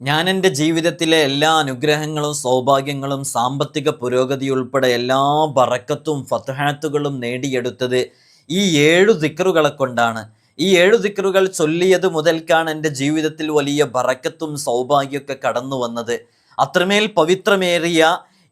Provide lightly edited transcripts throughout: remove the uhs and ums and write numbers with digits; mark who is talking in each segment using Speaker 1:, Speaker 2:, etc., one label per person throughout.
Speaker 1: ഞാൻ എൻ്റെ ജീവിതത്തിലെ എല്ലാ അനുഗ്രഹങ്ങളും സൗഭാഗ്യങ്ങളും സാമ്പത്തിക പുരോഗതി ഉൾപ്പെടെ എല്ലാ ബറക്കത്തും ഫത്ഹാത്തുകളും നേടിയെടുത്തത് ഈ 7 ദിക്റുകളെ കൊണ്ടാണ്. ഈ 7 ദിക്റുകൾ ചൊല്ലിയത് മുതൽക്കാണ് എൻ്റെ ജീവിതത്തിൽ വലിയ ബറക്കത്തും സൗഭാഗ്യമൊക്കെ കടന്നു വന്നത്. അത്രമേൽ പവിത്രമേറിയ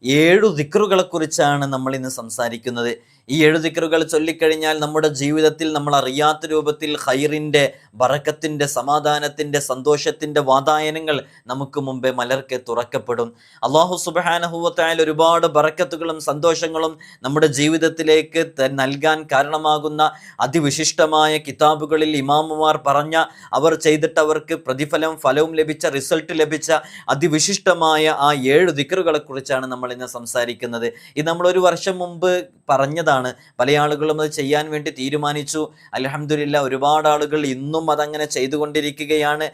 Speaker 1: 7 ദിക്റുകളെക്കുറിച്ചാണ് നമ്മൾ ഇന്ന് സംസാരിക്കുന്നത്. ഈ 7 ദിക്റുകൾ ചൊല്ലിക്കഴിഞ്ഞാൽ നമ്മുടെ ജീവിതത്തിൽ നമ്മൾ അറിയാത്ത രൂപത്തിൽ ഖൈറിൻ്റെ, ബറക്കത്തിൻ്റെ, സമാധാനത്തിൻ്റെ, സന്തോഷത്തിൻ്റെ വാതായനങ്ങൾ നമുക്ക് മുമ്പേ മലർക്കെ തുറക്കപ്പെടും. അല്ലാഹു സുബ്ഹാനഹു വ തആല ഒരുപാട് ബറക്കത്തുകളും സന്തോഷങ്ങളും നമ്മുടെ ജീവിതത്തിലേക്ക് നൽകാൻ കാരണമാകുന്ന അതിവിശിഷ്ടമായ കിതാബുകളിൽ ഇമാമുമാർ പറഞ്ഞ, അവർ ചെയ്തിട്ട് അവർക്ക് പ്രതിഫലം ഫലവും ലഭിച്ച, റിസൾട്ട് ലഭിച്ച അതിവിശിഷ്ടമായ ആ 7 ദിക്റുകളെ കുറിച്ചാണ് നമ്മൾ ഇന്ന് സംസാരിക്കുന്നത്. ഇത് നമ്മൾ ഒരു വർഷം മുമ്പ് പറഞ്ഞതാണ്. പല ആളുകളും അത് ചെയ്യാൻ വേണ്ടി തീരുമാനിച്ചു. അൽഹംദുലില്ലാ, ഒരുപാട് ആളുകൾ ഇന്നും അതങ്ങനെ ചെയ്തുകൊണ്ടിരിക്കുകയാണ്.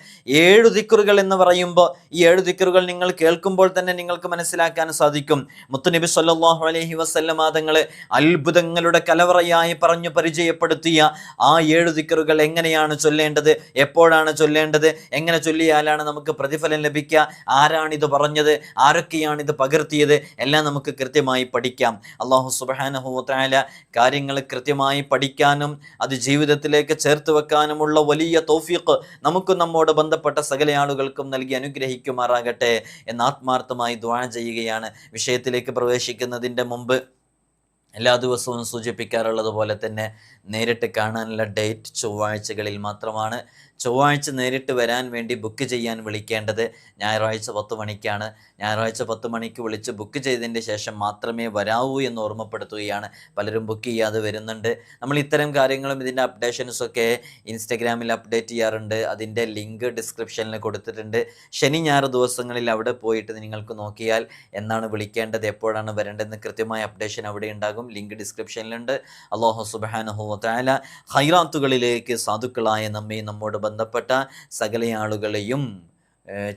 Speaker 1: 7 ദിക്റുകൾ എന്ന് പറയുമ്പോൾ ഈ 7 ദിക്റുകൾ നിങ്ങൾ കേൾക്കുമ്പോൾ തന്നെ നിങ്ങൾക്ക് മനസ്സിലാക്കാൻ സാധിക്കും. മുത്തുനബി സല്ലല്ലാഹു അലൈഹി വസല്ലമ തങ്ങളെ അത്ഭുതങ്ങളുടെ കലവറയായി പറഞ്ഞു പരിചയപ്പെടുത്തിയ ആ 7 ദിക്റുകൾ എങ്ങനെയാണ് ചൊല്ലേണ്ടത്, എപ്പോഴാണ് ചൊല്ലേണ്ടത്, എങ്ങനെ ചൊല്ലിയാലാണ് നമുക്ക് പ്രതിഫലം ലഭിക്കുക, ആരാണിത് പറഞ്ഞത്, ആരൊക്കെയാണിത് പകർത്തിയത്, എല്ലാം നമുക്ക് കൃത്യമായി പഠിക്കാം. അല്ലാഹു സുബ്ഹാനഹു വ തആല കാര്യങ്ങൾ കൃത്യമായി പഠിക്കാനും അത് ജീവിതത്തിലേക്ക് ചേർത്ത് വെക്കാനുമുള്ള വലിയ തൗഫീഖ് നമുക്ക് നമ്മോട് ബന്ധപ്പെട്ട സകല ആളുകൾക്കും നൽകി അനുഗ്രഹിക്കുമാറാകട്ടെ എന്ന് ആത്മാർത്ഥമായി ദുആ ചെയ്യുകയാണ്. വിഷയത്തിലേക്ക് പ്രവേശിക്കുന്നതിൻ്റെ മുമ്പ് എല്ലാ ദിവസവും സൂചിപ്പിക്കാറുള്ളത് പോലെ തന്നെ നേരിട്ട് കാണാനുള്ള ഡേറ്റ് ചൊവ്വാഴ്ചകളിൽ മാത്രമാണ്. ചൊവ്വാഴ്ച നേരിട്ട് വരാൻ വേണ്ടി ബുക്ക് ചെയ്യാൻ വിളിക്കേണ്ടത് ഞായറാഴ്ച 10 മണിക്കാണ്. ഞായറാഴ്ച 10 മണിക്ക് വിളിച്ച് ബുക്ക് ചെയ്തതിൻ്റെ ശേഷം മാത്രമേ വരാവൂ എന്ന് ഓർമ്മപ്പെടുത്തുകയാണ്. പലരും ബുക്ക് ചെയ്യാതെ വരുന്നുണ്ട്. നമ്മൾ ഇത്തരം കാര്യങ്ങളും ഇതിൻ്റെ അപ്ഡേഷൻസൊക്കെ ഇൻസ്റ്റഗ്രാമിൽ അപ്ഡേറ്റ് ചെയ്യാറുണ്ട്. അതിൻ്റെ ലിങ്ക് ഡിസ്ക്രിപ്ഷനിൽ കൊടുത്തിട്ടുണ്ട്. ശനി ഞായർ ദിവസങ്ങളിൽ അവിടെ പോയിട്ട് നിങ്ങൾക്ക് നോക്കിയാൽ എന്നാണ് വിളിക്കേണ്ടത്, എപ്പോഴാണ് വരേണ്ടതെന്ന് കൃത്യമായ അപ്ഡേഷൻ അവിടെ ഉണ്ടാകും. ലിങ്ക് ഡിസ്ക്രിപ്ഷനിലുണ്ട്. അല്ലാഹു സുബ്ഹാനഹു വ തആല ഖൈറാത്തുകളിലേക്ക് സാധുക്കളായ നമ്മോട് ബന്ധപ്പെട്ട സകല ആളുകളെയും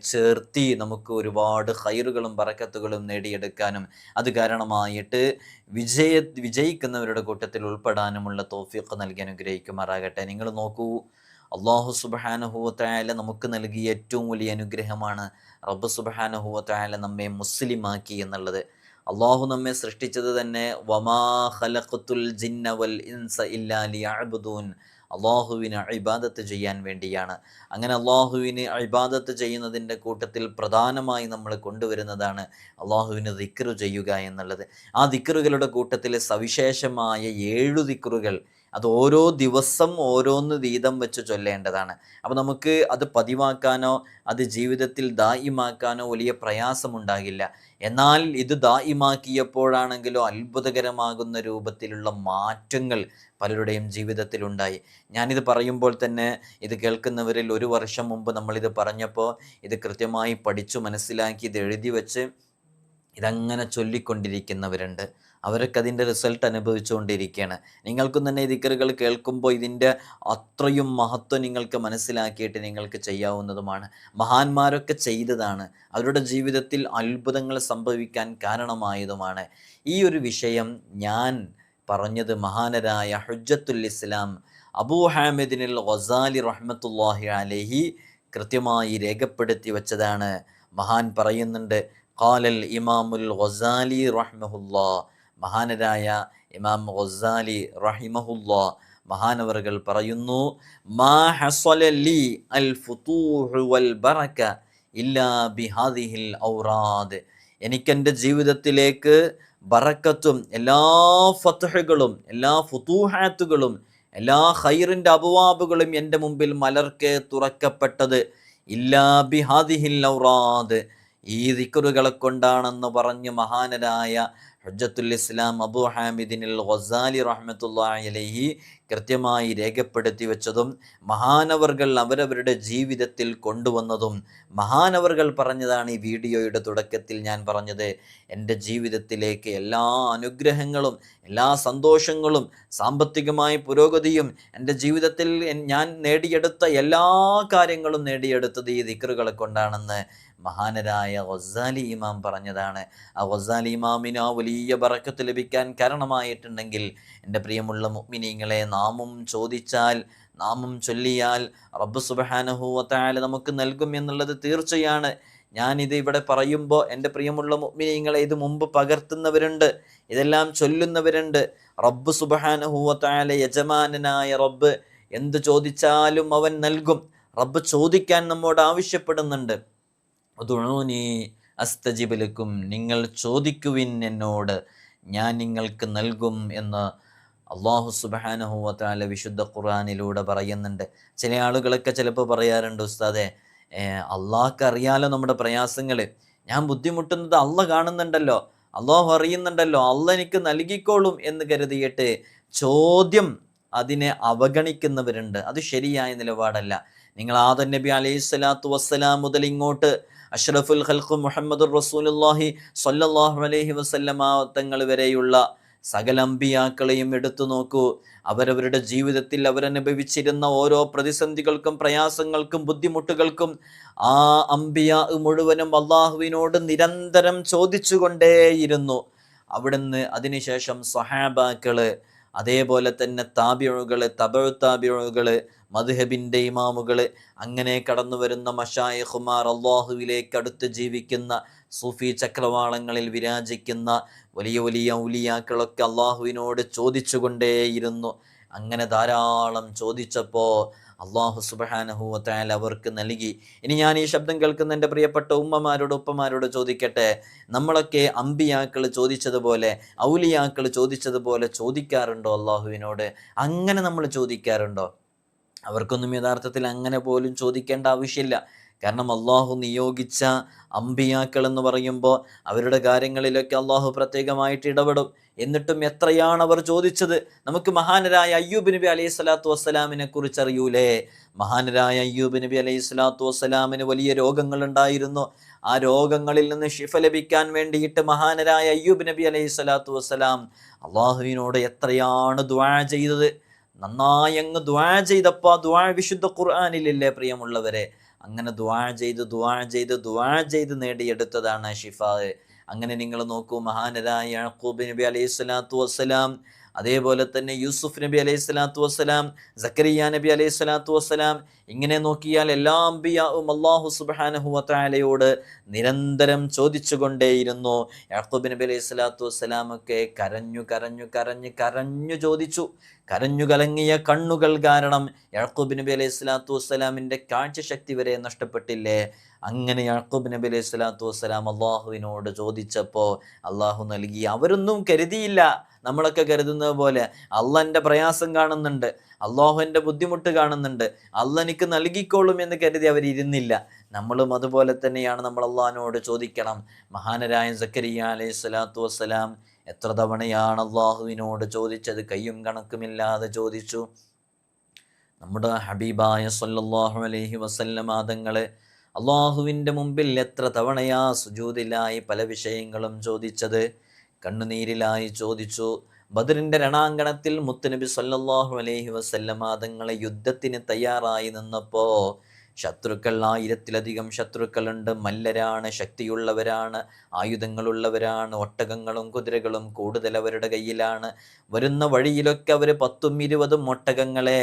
Speaker 1: ചേർത്തി നമുക്ക് ഒരുപാട് ഖൈറുകളും ബറക്കത്തുകളും നേടിയെടുക്കാനും അത് കാരണമായിട്ട് വിജയിക്കുന്നവരുടെ കൂട്ടത്തിൽ ഉൾപ്പെടാനുമുള്ള തൗഫീഖ് നൽകി അനുഗ്രഹിക്കുമാറാകട്ടെ. നിങ്ങൾ നോക്കൂ, അല്ലാഹു സുബ്ഹാനഹു വ തആല നമുക്ക് നൽകിയ ഏറ്റവും വലിയ അനുഗ്രഹമാണ് റബ്ബ് സുബ്ഹാനഹു വ തആല നമ്മെ മുസ്ലിമാക്കി എന്നുള്ളത്. അള്ളാഹു നമ്മെ സൃഷ്ടിച്ചത് തന്നെ വമാ ഖലഖത്തുൽ ജിന്ന വൽ ഇൻസ ഇല്ലാ ലിയഅ്ബുദൂൻ, അള്ളാഹുവിന് ഇബാദത്ത് ചെയ്യാൻ വേണ്ടിയാണ്. അങ്ങനെ അള്ളാഹുവിന് ഇബാദത്ത് ചെയ്യുന്നതിൻ്റെ കൂട്ടത്തിൽ പ്രധാനമായി നമ്മൾ കൊണ്ടുവരുന്നതാണ് അള്ളാഹുവിന് ദിക്റ് ചെയ്യുക എന്നുള്ളത്. ആ ദിക്റുകളുടെ കൂട്ടത്തിൽ സവിശേഷമായ 7 ദിക്റുകൾ, അത് ഓരോ ദിവസം ഓരോന്ന് വീതം വെച്ച് ചൊല്ലേണ്ടതാണ്. അപ്പോൾ നമുക്ക് അത് പതിവാക്കാനോ അത് ജീവിതത്തിൽ ദായിമാക്കാനോ വലിയ പ്രയാസമുണ്ടാകില്ല. എന്നാൽ ഇത് ദായിമാക്കിയപ്പോഴാണെങ്കിലോ അത്ഭുതകരമാകുന്ന രൂപത്തിലുള്ള മാറ്റങ്ങൾ പലരുടെയും ജീവിതത്തിലുണ്ടായി. ഞാനിത് പറയുമ്പോൾ തന്നെ ഇത് കേൾക്കുന്നവരിൽ ഒരു വർഷം മുമ്പ് നമ്മളിത് പറഞ്ഞപ്പോൾ ഇത് കൃത്യമായി പഠിച്ചു മനസ്സിലാക്കി ഇത് എഴുതി വെച്ച് ഇതങ്ങനെ ചൊല്ലിക്കൊണ്ടിരിക്കുന്നവരുണ്ട്. അവരൊക്കെ അതിൻ്റെ റിസൾട്ട് അനുഭവിച്ചുകൊണ്ടിരിക്കുകയാണ്. നിങ്ങൾക്കും തന്നെ ഈ ദിക്റുകൾ കേൾക്കുമ്പോൾ ഇതിൻ്റെ അത്രയും മഹത്വം നിങ്ങൾക്ക് മനസ്സിലാക്കിയിട്ട് നിങ്ങൾക്ക് ചെയ്യാവുന്നതുമാണ്. മഹാന്മാരൊക്കെ ചെയ്തതാണ്, അവരുടെ ജീവിതത്തിൽ അത്ഭുതങ്ങൾ സംഭവിക്കാൻ കാരണമായതുമാണ്. ഈ ഒരു വിഷയം ഞാൻ പറഞ്ഞത് മഹാനരായ ഹുജ്ജത്തുൽ ഇസ്ലാം അബൂ ഹാമിദിനിൽ ഗസാലി റഹ്മത്തുള്ളാഹി അലൈഹി കൃത്യമായി രേഖപ്പെടുത്തി വച്ചതാണ്. മഹാൻ പറയുന്നുണ്ട്, ഖാലൽ ഇമാമുൽ ഗസാലി റഹ്മഹുല്ലാഹ്, മഹാനരായ ഇമാം ഗസാലി റഹിമഹുല്ലാഹ് മഹാനവറുകൾ പറയുന്നു, മാ ഹസല ലി അൽ ഫുതൂഹ് വൽ ബറക ഇല്ലാ ബിഹാദിഹിൽ ഔറാദ്, എനിക്കെൻ്റെ ജീവിതത്തിലേക്ക് ബറക്കത്തും എല്ലാ ഫത്ഹുകളും എല്ലാ ഫുതൂഹാത്തുകളും എല്ലാ ഖൈറിൻ്റെ അബ്വാബുകളും എൻ്റെ മുമ്പിൽ മലർക്കെ തുറക്കപ്പെട്ടത് ഇല്ലാ ബിഹാദിഹിൽ ഔറാദ്, ഈ ദിക്റുകളെ കൊണ്ടാണെന്ന് പറഞ്ഞ് മഹാനരായ ഹുജ്ജത്തുൽ ഇസ്ലാം അബൂ ഹാമിദിനിൽ ഗസാലി റഹ്മത്തുള്ളാഹി അലൈഹി കൃത്യമായി രേഖപ്പെടുത്തി വെച്ചതും മഹാനവർകൾ അവരവരുടെ ജീവിതത്തിൽ കൊണ്ടുവന്നതും മഹാനവർകൾ പറഞ്ഞതാണ്. ഈ വീഡിയോയുടെ തുടക്കത്തിൽ ഞാൻ പറഞ്ഞത്, എൻ്റെ ജീവിതത്തിലേക്ക് എല്ലാ അനുഗ്രഹങ്ങളും എല്ലാ സന്തോഷങ്ങളും സാമ്പത്തികമായ പുരോഗതിയും എൻ്റെ ജീവിതത്തിൽ ഞാൻ നേടിയെടുത്ത എല്ലാ കാര്യങ്ങളും നേടിയെടുത്തത് ഈ ദിക്റുകളെ കൊണ്ടാണെന്ന് മഹാനരായ ഗസാലി ഇമാം പറഞ്ഞതാണ്. ആ ഗസാലി ഇമാമിന് ആ വലിയ ബറക്കത്ത് ലഭിക്കാൻ കാരണമായിട്ടുണ്ടെങ്കിൽ എൻ്റെ പ്രിയമുള്ള മുഅ്മിനീങ്ങളെ, നാമും ചോദിച്ചാൽ നാമം ചൊല്ലിയാൽ റബ്ബ് സുബ്ഹാനഹു വ തആല നമുക്ക് നൽകും എന്നുള്ളത് തീർച്ചയാണ്. ഞാനിത് ഇവിടെ പറയുമ്പോൾ എൻ്റെ പ്രിയമുള്ള മുഅ്മിനീങ്ങളെ, ഇത് മുമ്പ് പകർത്തുന്നവരുണ്ട്, ഇതെല്ലാം ചൊല്ലുന്നവരുണ്ട്. റബ്ബ് സുബ്ഹാനഹു വ തആല, യജമാനനായ റബ്ബ് എന്ത് ചോദിച്ചാലും അവൻ നൽകും. റബ്ബ് ചോദിക്കാൻ നമ്മോട് ആവശ്യപ്പെടുന്നുണ്ട്. ഉദ്ഉനി അസ്തജിബ് ലക്കും, നിങ്ങൾ ചോദിക്കുവിൻ എന്നോട്, ഞാൻ നിങ്ങൾക്ക് നൽകും എന്ന് അല്ലാഹു സുബ്ഹാനഹു വ തആല വിശുദ്ധ ഖുർആനിലൂടെ പറയുന്നുണ്ട്. ചില ആളുകളൊക്കെ ചിലപ്പോൾ പറയാറുണ്ട്, ഉസ്താദെ, അള്ളാഹ്ക്ക് അറിയാലോ നമ്മുടെ പ്രയാസങ്ങൾ, ഞാൻ ബുദ്ധിമുട്ടുന്നത് അള്ളാഹ് കാണുന്നുണ്ടല്ലോ, അള്ളാഹു അറിയുന്നുണ്ടല്ലോ, അള്ളാഹ് എനിക്ക് നൽകിക്കോളും എന്ന് കരുതിയിട്ട് ചോദ്യം അതിനെ അവഗണിക്കുന്നവരുണ്ട്. അത് ശരിയായ നിലപാടല്ല. നിങ്ങൾ ആദം നബി അലൈഹി സ്വലാത്തു വസ്സലാം മുതൽ ഇങ്ങോട്ട് അഷ്റഫുൽ ഖൽഖ് മുഹമ്മദുർ റസൂലുള്ളാഹി സ്വല്ലല്ലാഹു അലൈഹി വസല്ലമ തങ്ങൾ വരെയുള്ള സകല അമ്പിയാക്കളെയും എടുത്തു നോക്കൂ. അവരവരുടെ ജീവിതത്തിൽ അവരനുഭവിച്ചിരുന്ന ഓരോ പ്രതിസന്ധികൾക്കും പ്രയാസങ്ങൾക്കും ബുദ്ധിമുട്ടുകൾക്കും ആ അമ്പിയാ മുഴുവനും അള്ളാഹുവിനോട് നിരന്തരം ചോദിച്ചുകൊണ്ടേയിരുന്നു. അവിടുന്ന് അതിനുശേഷം സ്വഹാബാക്കള്, അതേപോലെ തന്നെ താബിഉകള്, തബഉ താബിഉകള്, മദ്ഹബിൻ്റെ ഇമാമുകള്, അങ്ങനെ കടന്നു വരുന്ന മശായിഖുമാർ, അള്ളാഹുവിലേക്ക് അടുത്ത് ജീവിക്കുന്ന സൂഫി ചക്രവാളങ്ങളിൽ വിരാജിക്കുന്ന വലിയ വലിയ ഔലിയാക്കളൊക്കെ അള്ളാഹുവിനോട് ചോദിച്ചുകൊണ്ടേയിരുന്നു. അങ്ങനെ ധാരാളം ചോദിച്ചപ്പോൾ അള്ളാഹു സുബ്ഹാനഹു വ തആല അവർക്ക് നൽകി. ഇനി ഞാൻ ഈ ശബ്ദം കേൾക്കുന്ന എൻ്റെ പ്രിയപ്പെട്ട ഉമ്മമാരോട് ഉപ്പമാരോട് ചോദിക്കട്ടെ, നമ്മളൊക്കെ അമ്പിയാക്കൾ ചോദിച്ചതുപോലെ, ഔലിയാക്കൾ ചോദിച്ചതുപോലെ ചോദിക്കാറുണ്ടോ അള്ളാഹുവിനോട്? അങ്ങനെ നമ്മൾ ചോദിക്കാറുണ്ടോ? അവർക്കൊന്നും യഥാർത്ഥത്തിൽ അങ്ങനെ പോലും ചോദിക്കേണ്ട ആവശ്യമില്ല. കാരണം അള്ളാഹു നിയോഗിച്ച അമ്പിയാക്കൾ എന്ന് പറയുമ്പോൾ അവരുടെ കാര്യങ്ങളിലൊക്കെ അള്ളാഹു പ്രത്യേകമായിട്ട് ഇടപെടും. എന്നിട്ടും എത്രയാണ് അവർ ചോദിച്ചത്? നമുക്ക് മഹാനരായ അയ്യൂബ് നബി അലൈഹി സ്വലാത്തു വസ്സലാമിനെ കുറിച്ച് അറിയൂലേ? മഹാനരായ അയ്യൂബ് നബി അലൈഹി സ്വലാത്തു വസ്സലാമിന് വലിയ രോഗങ്ങൾ ഉണ്ടായിരുന്നു. ആ രോഗങ്ങളിൽ നിന്ന് ശിഫ ലഭിക്കാൻ വേണ്ടിയിട്ട് മഹാനരായ അയ്യൂബ് നബി അലൈഹി സ്വലാത്തു വസ്സലാം അള്ളാഹുവിനോട് എത്രയാണ് ദുആ ചെയ്തത്. നന്നായി അങ്ങ് ദുആ ചെയ്തപ്പോൾ ആ ദുആ വിശുദ്ധ ഖുർആനിലില്ലേ പ്രിയമുള്ളവരെ? അങ്ങനെ ദുആ ചെയ്ത് നേടിയെടുത്തതാണ് ഷിഫാ. അങ്ങനെ നിങ്ങൾ നോക്കൂ, മഹാനരായ യാഖൂബ് നബി അലൈഹി സ്വലാത്തു വസ്സലാം, അതേപോലെ തന്നെ യൂസുഫ് നബി അലൈഹി സ്വലാത്തു വസ്സലാം, സക്കരിയ നബി അലൈഹി സ്വലാത്തു വസ്സലാം, ഇങ്ങനെ നോക്കിയാൽ എല്ലാ അമ്പിയാവും അല്ലാഹു സുബ്ഹാനഹു വ തആലയോട് നിരന്തരം ചോദിച്ചുകൊണ്ടേയിരുന്നു. യാഖൂബ് നബി അലൈഹി സ്വലാത്തു വസ്സലാമൊക്കെ കരഞ്ഞു ചോദിച്ചു. കരഞ്ഞു കലങ്ങിയ കണ്ണുകൾ കാരണം യാഖൂബ് നബി അലൈഹി സ്വലാത്തു വസ്സലാമിൻ്റെ കാഴ്ചശക്തി വരെ നഷ്ടപ്പെട്ടില്ലേ? അങ്ങനെ യാഖൂബ് നബി അലൈഹി സ്വലാത്തു വസ്സലാം അള്ളാഹുവിനോട് ചോദിച്ചപ്പോൾ അള്ളാഹു നൽകി. അവരൊന്നും കരുതിയില്ല നമ്മളൊക്കെ കരുതുന്നത് പോലെ, അള്ളാൻ്റെ പ്രയാസം കാണുന്നുണ്ട്, അള്ളാഹു എൻ്റെ ബുദ്ധിമുട്ട് കാണുന്നുണ്ട്, അള്ളാഹ് എനിക്ക് നൽകിക്കോളും എന്ന് കരുതി അവരിരുന്നില്ല. നമ്മളും അതുപോലെ തന്നെയാണ്. നമ്മൾ അള്ളാഹിനോട് ചോദിക്കണം. മഹാനരായ സക്കരിയ അലൈഹി സ്വലാത്തു വസ്സലാം എത്ര തവണയാണ് അള്ളാഹുവിനോട് ചോദിച്ചത്? കയ്യും കണക്കുമില്ലാതെ ചോദിച്ചു. നമ്മുടെ ഹബീബായ സ്വല്ലല്ലാഹു അലൈഹി വസല്ലമ തങ്ങള് അള്ളാഹുവിൻ്റെ മുമ്പിൽ എത്ര തവണയാ സുജൂദിലായി പല വിഷയങ്ങളും ചോദിച്ചത്? കണ്ണുനീരിലായി ചോദിച്ചു. ബദറിൻ്റെ രണാങ്കണത്തിൽ മുത്തുനബി സ്വല്ലല്ലാഹു അലൈഹി വസല്ലമ തങ്ങളെ യുദ്ധത്തിന് തയ്യാറായി നിന്നപ്പോൾ ശത്രുക്കൾ 1000-ലധികം ശത്രുക്കളുണ്ട്. മല്ലരാണ്, ശക്തിയുള്ളവരാണ്, ആയുധങ്ങളുള്ളവരാണ്, ഒട്ടകങ്ങളും കുതിരകളും കൂടുതൽ അവരുടെ കയ്യിലാണ്. വരുന്ന വഴിയിലൊക്കെ അവർ 10-20 ഒട്ടകങ്ങളെ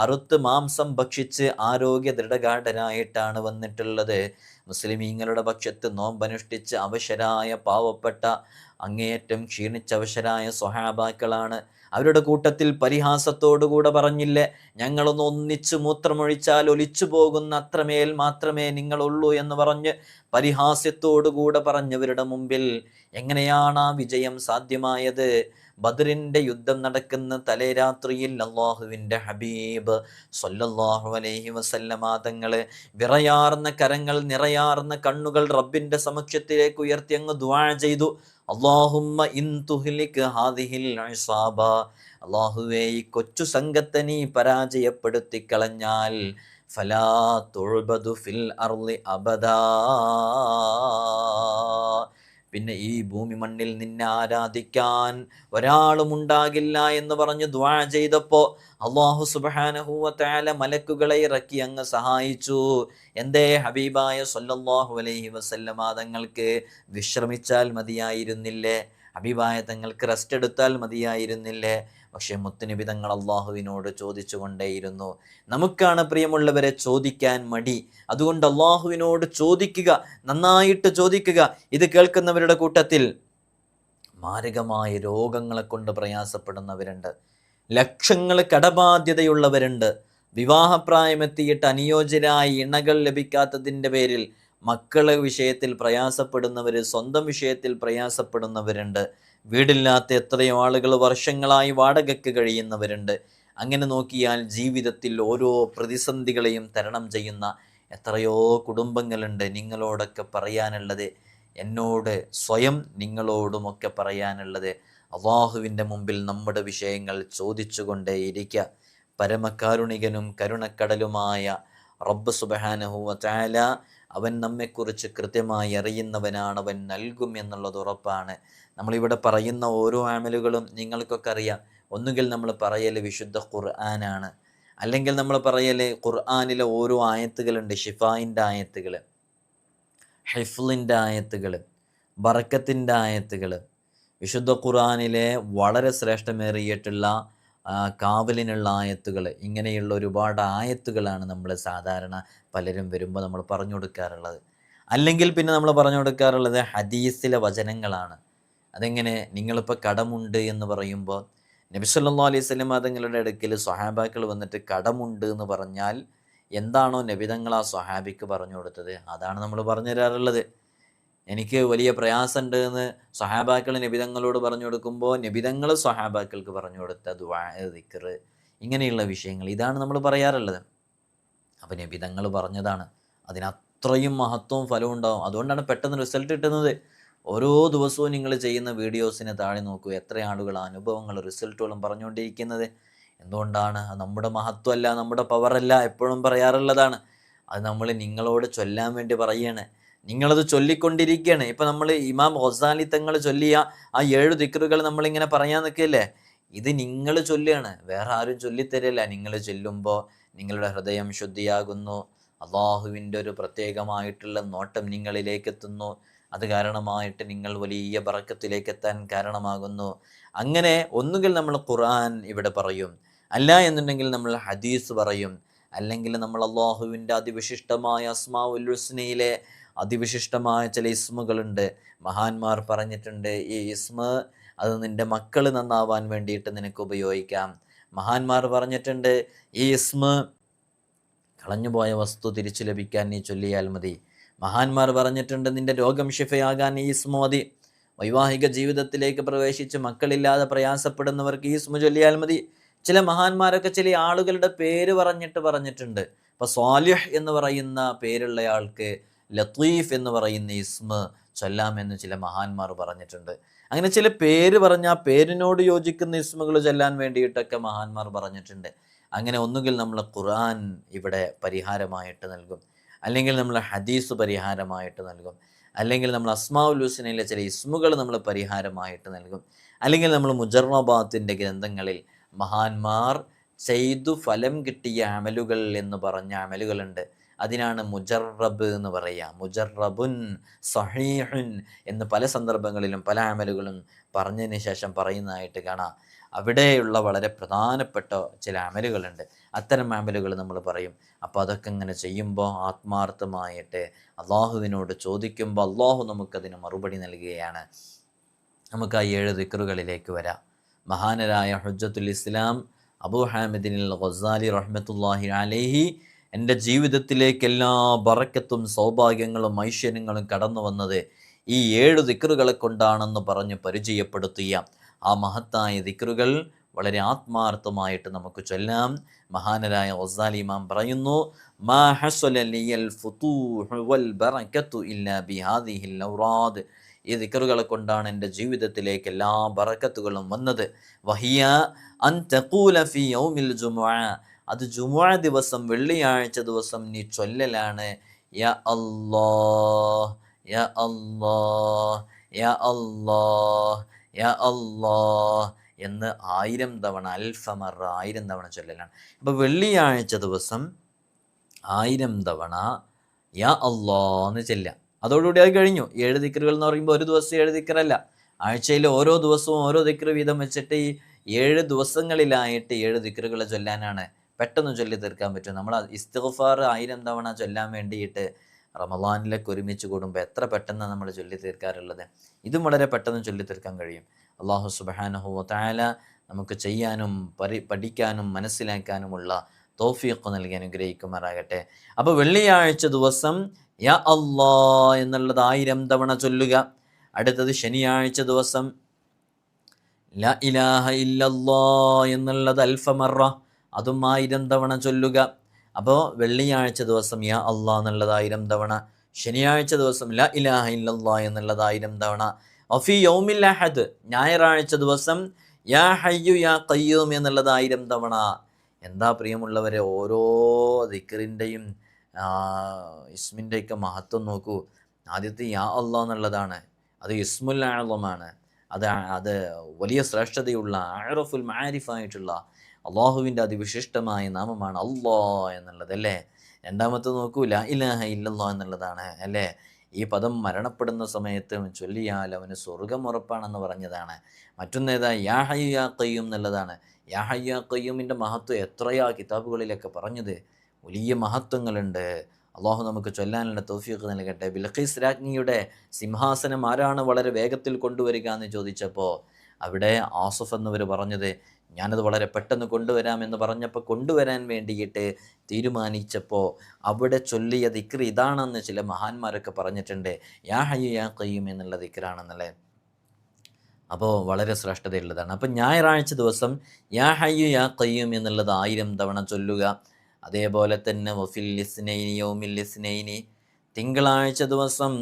Speaker 1: അറുത്ത് മാംസം ഭക്ഷിച്ച് ആരോഗ്യ ദൃഢഗാഠരായിട്ടാണ് വന്നിട്ടുള്ളത്. മുസ്ലിമീങ്ങളുടെ പക്ഷത്ത് നോമ്പനുഷ്ഠിച്ച് അവശരായ പാവപ്പെട്ട അങ്ങേയറ്റം ക്ഷീണിച്ചവശരായ സ്വഹാബാക്കളാണ്. അവരുടെ കൂട്ടത്തിൽ പരിഹാസത്തോടുകൂടെ പറഞ്ഞില്ലേ, ഞങ്ങളൊന്ന് ഒന്നിച്ച് മൂത്രമൊഴിച്ചാൽ ഒലിച്ചു പോകുന്ന അത്രമേൽ മാത്രമേ നിങ്ങളുള്ളൂ എന്ന് പറഞ്ഞ് പരിഹാസ്യത്തോടുകൂടെ പറഞ്ഞവരുടെ മുമ്പിൽ എങ്ങനെയാണ് ആ വിജയം സാധ്യമായത്? ബദറിൻ്റെ യുദ്ധം നടക്കുന്ന തലേരാത്രിയിൽ അള്ളാഹുവിൻ്റെ ഹബീബ് സ്വല്ലല്ലാഹു അലൈഹി വസല്ലമ തങ്ങള് വിറയാർന്ന കരങ്ങൾ, നിറയാർന്ന കണ്ണുകൾ റബ്ബിൻ്റെ സമക്ഷത്തിലേക്ക് ഉയർത്തി അങ്ങ് ദുആ ചെയ്തു. അല്ലാഹുമ്മ ഇൻ തുഹ്ലിക് ഹാദിഹിൽ ഇസാബ, അല്ലാഹുവേ ഈ കൊച്ചു സംഘത്തെ നീ പരാജയപ്പെടുത്തി കളഞ്ഞാൽ ഫലാ തുഅബദു ഫിൽ അർളി അബദാ, പിന്നെ ഈ ഭൂമി മണ്ണിൽ നിന്നെ ആരാധിക്കാൻ ഒരാളും ഉണ്ടാകില്ല എന്ന് പറഞ്ഞ് ദുആ ചെയ്തപ്പോൾ അല്ലാഹു സുബ്ഹാനഹു വ തആല മലക്കുകളെ ഇറക്കി അങ്ങ് സഹായിച്ചു. എന്തേ? ഹബീബായ സ്വല്ലല്ലാഹു അലൈഹി വസല്ലമ തങ്ങൾക്ക് വിശ്രമിച്ചാൽ മതിയായിരുന്നില്ലേ? ഹബീബായ തങ്ങൾക്ക് റെസ്റ്റ് എടുത്താൽ മതിയായിരുന്നില്ലേ? പക്ഷേ മുത്തുനബി തങ്ങൾ അള്ളാഹുവിനോട് ചോദിച്ചു കൊണ്ടേയിരുന്നു. നമുക്കാണ് പ്രിയമുള്ളവരെ ചോദിക്കാൻ മടി. അതുകൊണ്ട് അള്ളാഹുവിനോട് ചോദിക്കുക, നന്നായിട്ട് ചോദിക്കുക. ഇത് കേൾക്കുന്നവരുടെ കൂട്ടത്തിൽ മാരകമായ രോഗങ്ങളെ കൊണ്ട് പ്രയാസപ്പെടുന്നവരുണ്ട്, ലക്ഷങ്ങൾ കടബാധ്യതയുള്ളവരുണ്ട്, വിവാഹപ്രായമെത്തിയിട്ട് അനുയോജ്യരായ ഇണകൾ ലഭിക്കാത്തതിൻ്റെ പേരിൽ മക്കളെ വിഷയത്തിൽ പ്രയാസപ്പെടുന്നവർ, സ്വന്തം വിഷയത്തിൽ പ്രയാസപ്പെടുന്നവരുണ്ട്, വീടില്ലാത്ത എത്രയോ ആളുകൾ വർഷങ്ങളായി വാടകയ്ക്ക് കഴിയുന്നവരുണ്ട്. അങ്ങനെ നോക്കിയാൽ ജീവിതത്തിൽ ഓരോ പ്രതിസന്ധികളെയും തരണം ചെയ്യുന്ന എത്രയോ കുടുംബങ്ങളുണ്ട്. നിങ്ങളോടൊക്കെ പറയാനുള്ളത്, എന്നോട് സ്വയം നിങ്ങളോടുമൊക്കെ പറയാനുള്ളത്, അള്ളാഹുവിൻ്റെ മുമ്പിൽ നമ്മുടെ വിഷയങ്ങൾ ചോദിച്ചുകൊണ്ടേയിരിക്കുക. പരമകാരുണികനും കരുണക്കടലുമായ റബ്ബ് സുബ്ഹാനഹു വ തആല അവൻ നമ്മെക്കുറിച്ച് കൃത്യമായി അറിയുന്നവനാണ്, അവൻ നൽകും എന്നുള്ളത് ഉറപ്പാണ്. നമ്മളിവിടെ പറയുന്ന ഓരോ അമലുകളും നിങ്ങൾക്കൊക്കെ അറിയാം. ഒന്നുകിൽ നമ്മൾ പറയൽ വിശുദ്ധ ഖുർആനാണ്, അല്ലെങ്കിൽ നമ്മൾ പറയൽ ഖുർആനിലെ ഓരോ ആയത്തുകളുണ്ട്, ഷിഫായിൻ്റെ ആയത്തുകൾ, ഹിഫ്ലിൻ്റെ ആയത്തുകൾ, ബറക്കത്തിൻ്റെ ആയത്തുകൾ, വിശുദ്ധ ഖുർആനിലെ വളരെ ശ്രേഷ്ഠമേറിയിട്ടുള്ള കാവലിനുള്ള ആയത്തുകൾ, ഇങ്ങനെയുള്ള ഒരുപാട് ആയത്തുകളാണ് നമ്മൾ സാധാരണ പലരും വരുമ്പോൾ നമ്മൾ പറഞ്ഞു കൊടുക്കാറുള്ളത്. അല്ലെങ്കിൽ പിന്നെ നമ്മൾ പറഞ്ഞു കൊടുക്കാറുള്ളത് ഹദീസിലെ വചനങ്ങളാണ്. അതെങ്ങനെ? നിങ്ങളിപ്പോൾ കടമുണ്ട് എന്ന് പറയുമ്പോൾ നബി സല്ലല്ലാഹു അലൈഹി വസല്ലം തങ്ങളുടെ അടുക്കൽ സ്വഹാബാക്കൾ വന്നിട്ട് കടമുണ്ട് എന്ന് പറഞ്ഞാൽ എന്താണോ നബി തങ്ങൾ ആ സ്വഹാബിക്ക് പറഞ്ഞു കൊടുത്തത് അതാണ് നമ്മൾ പറഞ്ഞു തരാറുള്ളത്. എനിക്ക് വലിയ പ്രയാസമുണ്ട് എന്ന് സ്വഹാബാക്കൾ നബിതങ്ങളോട് പറഞ്ഞു കൊടുക്കുമ്പോൾ നബിതങ്ങൾ സ്വഹാബാക്കൾക്ക് പറഞ്ഞു കൊടുത്ത ദുആ, ദിക്ർ, ഇങ്ങനെയുള്ള വിഷയങ്ങൾ ഇതാണ് നമ്മൾ പറയാറുള്ളത്. അപ്പം നബിതങ്ങൾ പറഞ്ഞതാണ്, അതിനത്രയും മഹത്വവും ഫലവും ഉണ്ടാവും. അതുകൊണ്ടാണ് പെട്ടെന്ന് റിസൾട്ട് കിട്ടുന്നത്. ഓരോ ദിവസവും നിങ്ങൾ ചെയ്യുന്ന വീഡിയോസിന് താഴെ നോക്കൂ, എത്ര ആളുകൾ അനുഭവങ്ങൾ റിസൾട്ടുകളും പറഞ്ഞുകൊണ്ടിരിക്കുന്നത്. എന്തുകൊണ്ടാണ്? നമ്മുടെ മഹത്വമല്ല, നമ്മുടെ പവറല്ല, എപ്പോഴും പറയാറുള്ളതാണ്. അത് നമ്മൾ നിങ്ങളോട് ചൊല്ലാൻ വേണ്ടി പറയുകയാണ്. നിങ്ങളത് ചൊല്ലിക്കൊണ്ടിരിക്കുകയാണ്. ഇപ്പം നമ്മൾ ഇമാം ഗസാലി തങ്ങൾ ചൊല്ലിയ ആ 7 ദിക്റുകൾ നമ്മളിങ്ങനെ പറയാൻ നിൽക്കില്ലേ, ഇത് നിങ്ങൾ ചൊല്ലുകയാണ്, വേറെ ആരും ചൊല്ലിത്തരില്ല. നിങ്ങൾ ചൊല്ലുമ്പോൾ നിങ്ങളുടെ ഹൃദയം ശുദ്ധിയാകുന്നു, അള്ളാഹുവിൻ്റെ ഒരു പ്രത്യേകമായിട്ടുള്ള നോട്ടം നിങ്ങളിലേക്ക് എത്തുന്നു. അത് കാരണമായിട്ട് നിങ്ങൾ വലിയ ബറക്കത്തിലേക്ക് എത്താൻ കാരണമാകുന്നു. അങ്ങനെ ഒന്നുകിൽ നമ്മൾ ഖുർആൻ ഇവിടെ പറയും, അല്ല എന്നുണ്ടെങ്കിൽ നമ്മൾ ഹദീസ് പറയും, അല്ലെങ്കിൽ നമ്മൾ അള്ളാഹുവിൻ്റെ അതിവിശിഷ്ടമായ അസ്മാഉൽ ഹുസ്നയിലെ അതിവിശിഷ്ടമായ ചില ഇസ്മുകളുണ്ട്. മഹാന്മാർ പറഞ്ഞിട്ടുണ്ട്, ഈ ഇസ്മ അത് നിൻ്റെ മക്കൾ നന്നാവാൻ വേണ്ടിയിട്ട് നിനക്ക് ഉപയോഗിക്കാം. മഹാന്മാർ പറഞ്ഞിട്ടുണ്ട്, ഈ ഇസ്മ കളഞ്ഞുപോയ വസ്തു തിരിച്ചു ലഭിക്കാൻ നീ ചൊല്ലിയാൽ മതി. മഹാന്മാർ പറഞ്ഞിട്ടുണ്ട്, നിൻ്റെ രോഗം ശിഫയാകാൻ ഈ ഇസ്മു മതി. വൈവാഹിക ജീവിതത്തിലേക്ക് പ്രവേശിച്ച് മക്കളില്ലാതെ പ്രയാസപ്പെടുന്നവർക്ക് ഈ ഇസ്മു ചൊല്ലിയാൽ മതി. ചില മഹാന്മാരൊക്കെ ചില ആളുകളുടെ പേര് പറഞ്ഞിട്ടുണ്ട്. അപ്പോൾ സ്വാലിഹ് എന്ന് പറയുന്ന പേരുള്ളയാൾക്ക് ലത്തീഫ് എന്ന് പറയുന്ന ഇസ്മ ചൊല്ലാമെന്ന് ചില മഹാന്മാർ പറഞ്ഞിട്ടുണ്ട്. അങ്ങനെ ചില പേര് പറഞ്ഞ ആ പേരിനോട് യോജിക്കുന്ന ഇസ്മുകൾ ചൊല്ലാൻ വേണ്ടിയിട്ടൊക്കെ മഹാന്മാർ പറഞ്ഞിട്ടുണ്ട്. അങ്ങനെ ഒന്നുകിൽ നമ്മൾ ഖുർആൻ ഇവിടെ പരിഹാരമായിട്ട് നൽകും, അല്ലെങ്കിൽ നമ്മൾ ഹദീസ് പരിഹാരമായിട്ട് നൽകും, അല്ലെങ്കിൽ നമ്മൾ അസ്മാഉൽ ഹുസ്നയിലെ ചില ഇസ്മുകൾ നമ്മൾ പരിഹാരമായിട്ട് നൽകും, അല്ലെങ്കിൽ നമ്മൾ മുജറബാത്തിൻ്റെ ഗ്രന്ഥങ്ങളിൽ മഹാന്മാർ ചെയ്തു ഫലം കിട്ടിയ അമലുകൾ എന്ന് പറഞ്ഞ അമലുകളുണ്ട്. അതിനാണ് മുജറബ് എന്ന് പറയുക. മുജറബുൻ സഹീഹുൻ എന്ന് പല സന്ദർഭങ്ങളിലും പല അമലുകളും പറഞ്ഞതിന് ശേഷം പറയുന്നതായിട്ട് കാണാം. അവിടെയുള്ള വളരെ പ്രധാനപ്പെട്ട ചില അമലുകളുണ്ട്. അത്തരം അമലുകൾ നമ്മൾ പറയും. അപ്പോൾ അതൊക്കെ ഇങ്ങനെ ചെയ്യുമ്പോൾ ആത്മാർത്ഥമായിട്ട് അള്ളാഹുവിനോട് ചോദിക്കുമ്പോൾ അള്ളാഹു നമുക്കതിന് മറുപടി നൽകുകയാണ്. നമുക്ക് ആ 7 ദിക്റുകളിലേക്ക് വരാം. മഹാനരായ ഹുജ്ജത്തുൽ ഇസ്ലാം അബൂ ഹാമിദിനിൽ ഗസാലി റഹ്മത്തുള്ളാഹി അലൈഹി എൻ്റെ ജീവിതത്തിലേക്ക് എല്ലാ ബറക്കത്തും സൗഭാഗ്യങ്ങളും ഐശ്വര്യങ്ങളും കടന്നു വന്നത് ഈ 7 ദിക്റുകളെ കൊണ്ടാണെന്ന് പറഞ്ഞ് പരിചയപ്പെടുത്തിയ ആ മഹത്തായ ദിക്റുകൾ വളരെ ആത്മാർത്ഥമായിട്ട് നമുക്ക് ചൊല്ലാം. മഹാനരായ ഗസാലി ഇമാം പറയുന്നു, മാ ഹസല ലിയൽ ഫുതൂഹു വൽ ബറകത്തു ഇല്ലാ ബിഹാദിഹിൽ ഔറാദ്. ഈ ദിക്റുകളെ കൊണ്ടാണ് എൻ്റെ ജീവിതത്തിലേക്ക് എല്ലാ ബറക്കത്തുകളും വന്നത്. വഹിയ അൻ തഖൂല ഫീ യൗമിൽ ജുമുഅ. അത് ജുമുഅ ദിവസം, വെള്ളിയാഴ്ച ദിവസം നീ ചൊല്ലലാണ്, യാ അല്ലാഹ് യാ അല്ലാഹ് യാ അല്ലാഹ് യാ അല്ലാഹ് എന്ന് 1000 തവണ, അൽഫമറ 1000 തവണ ചൊല്ലലാണ്. അപ്പോൾ വെള്ളിയാഴ്ച ദിവസം 1000 തവണ യാ അല്ലാഹ് എന്ന് ചൊല്ലാം. അതോടുകൂടി അത് കഴിഞ്ഞു. 7 ദിക്റുകൾ എന്ന് പറയുമ്പോൾ ഒരു ദിവസം 7 ദിക്റല്ല, ആഴ്ചയിൽ ഓരോ ദിവസവും ഓരോ ദിക്ർ വീതം വെച്ചിട്ട് ഈ 7 ദിവസങ്ങളിലായിട്ട് 7 ദിക്റുകൾ ചൊല്ലാനാണ്. പെട്ടെന്ന് ചൊല്ലി തീർക്കാൻ പറ്റും. നമ്മൾ ഇസ്തിഗ്ഫാർ 1000 തവണ ചൊല്ലാൻ വേണ്ടിയിട്ട് റമളാനിലൊക്കെ ഒരുമിച്ച് കൂടുമ്പോൾ എത്ര പെട്ടെന്ന് നമ്മൾ ചൊല്ലി തീർക്കാറുള്ളത്. ഇതും വളരെ പെട്ടെന്ന് ചൊല്ലി തീർക്കാൻ കഴിയും. അല്ലാഹു സുബ്ഹാനഹു വ തആല നമുക്ക് ചെയ്യാനും പഠിക്കാനും മനസ്സിലാക്കാനുമുള്ള തൗഫീഖ് നൽകി അനുഗ്രഹിക്കുമാറാകട്ടെ. അപ്പോൾ വെള്ളിയാഴ്ച ദിവസം യാ അല്ലാ എന്നുള്ളത് 1000 തവണ ചൊല്ലുക. അടുത്തത് ശനിയാഴ്ച ദിവസം ലാ ഇലാഹ ഇല്ലല്ലാ എന്നുള്ളത് അൽഫമറ, അതും 1000 തവണ ചൊല്ലുക. അപ്പോൾ വെള്ളിയാഴ്ച ദിവസം യാ അല്ലാ എന്നുള്ളത് 1000 തവണ, ശനിയാഴ്ച ദിവസം ലാ ഇലാഹ ഇല്ലല്ലാ എന്നുള്ളത് 1000 തവണ. വഫി യൗമിൽ അഹദ് ഞായറാഴ്ച ദിവസം യാ ഹയ്യു യാ ഖയ്യൂം എന്നുള്ളത് 1000 തവണ. എന്താ പ്രിയമുള്ളവരെ, ഓരോ ദിക്റിൻ്റെയും ഇസ്മിൻ്റെയൊക്കെ മഹത്വം നോക്കൂ. ആദ്യത്തെ യാ അല്ലാ എന്നുള്ളതാണ്, അത് ഇസ്മുൽ അഅ്ളമാണ്, അത് വലിയ ശ്രേഷ്ഠതയുള്ള അഅ്റഫുൽ മആരിഫായിട്ടുള്ള അള്ളാഹുവിൻ്റെ അതിവിശിഷ്ടമായ നാമമാണ് അല്ലാ എന്നുള്ളത് അല്ലേ. രണ്ടാമത്തെ നോക്കൂ ലാ ഇലാഹ ഇല്ലല്ലാ എന്നുള്ളതാണ് അല്ലേ. ഈ പദം മരണപ്പെടുന്ന സമയത്ത് ചൊല്ലിയാൽ അവന് സ്വർഗം ഉറപ്പാണെന്ന് പറഞ്ഞതാണ്. മറ്റൊന്നേതാ യാ ഹയ്യു യാ ഖയ്യൂം എന്നുള്ളതാണ്. യാ ഹയ്യു യാ ഖയ്യൂമിൻ്റെ മഹത്വം എത്രയാ കിതാബുകളിലൊക്കെ പറഞ്ഞത്, വലിയ മഹത്വങ്ങളുണ്ട്. അള്ളാഹു നമുക്ക് ചൊല്ലാനുള്ള തൗഫീഖ് നൽകട്ടെ. ബിൽഖീസ് രാജ്ഞിയുടെ സിംഹാസനം ആരാണ് വളരെ വേഗത്തിൽ കൊണ്ടുവരിക എന്ന് ചോദിച്ചപ്പോൾ അവിടെ ആസുഫ് എന്നവർ പറഞ്ഞത് ഞാനത് വളരെ പെട്ടെന്ന് കൊണ്ടുവരാമെന്ന് പറഞ്ഞപ്പോൾ കൊണ്ടുവരാൻ വേണ്ടിയിട്ട് തീരുമാനിച്ചപ്പോൾ അവിടെ ചൊല്ലിയ ദിക്ർ ഇതാണെന്ന് ചില മഹാന്മാരൊക്കെ പറഞ്ഞിട്ടുണ്ട്. യാ ഹയ്യു യാ ഖയ്യൂം എന്നുള്ള ദിക്റാണെന്നല്ലേ. അപ്പോൾ വളരെ ശ്രേഷ്ഠതയുള്ളതാണ്. അപ്പം ഞായറാഴ്ച ദിവസം യാ ഹയ്യു യാ ഖയ്യൂം എന്നുള്ളത് 1000 തവണ ചൊല്ലുക. അതേപോലെ തന്നെ വഫിൽ ഇസ്നൈനി യൗമിൽ ഇസ്നൈനി തിങ്കളാഴ്ച ദിവസം